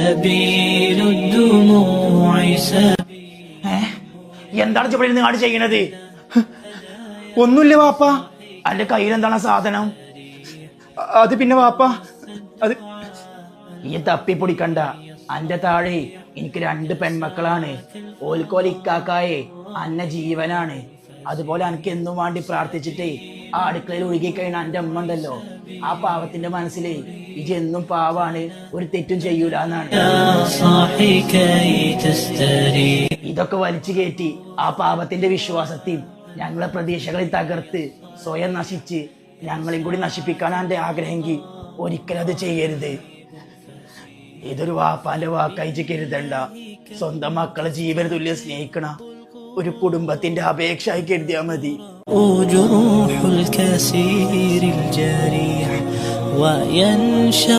سبيل الدموع എന്താണ് ഇവിടെ നിങ്ങൾ ചെയ്യണത്? ഒന്നുമില്ല വാപ്പ. അന്റെ കയ്യിൽ എന്താണ് സാധനം? അത് പിന്നെ വാപ്പ, അത് ഈ തപ്പിപ്പൊടിക്കണ്ട. അന്റെ താഴെ എനിക്ക് 2 പെൺമക്കളാണ്. ഓൽക്കോലിക്കാക്കായെ അന്ന ജീവനാണ്. അതുപോലെ എനിക്ക് എന്നും വേണ്ടി പ്രാർത്ഥിച്ചിട്ടേ ആ അടുക്കളയിൽ ഒഴുകിക്കഴിഞ്ഞ അന്റെ അമ്മ ഉണ്ടല്ലോ, ആ പാവത്തിന്റെ മനസ്സിലെ ഇജ് എന്നും പാവാണ്, ഒരു തെറ്റും ചെയ്യൂല എന്നാണ്. ഇതൊക്കെ വലിച്ചു കയറ്റി ആ പാവത്തിന്റെ വിശ്വാസത്തെയും ഞങ്ങളെ പ്രതീക്ഷകളിൽ തകർത്ത് സ്വയം നശിച്ച് ഞങ്ങളെയും കൂടി നശിപ്പിക്കാനാണ് എന്റെ ആഗ്രഹമെങ്കിൽ ഒരിക്കലും അത് ചെയ്യരുത്. ഇതൊരു വാപ്പാന്റെ വാക്കായി കരുതണ്ട. സ്വന്തം മക്കളെ ജീവന തുല്യം സ്നേഹിക്കണ ഒരു കുടുംബത്തിന്റെ അപേക്ഷയായി കരുതിയാ മതി. جروح الكثير الجريح وينشأ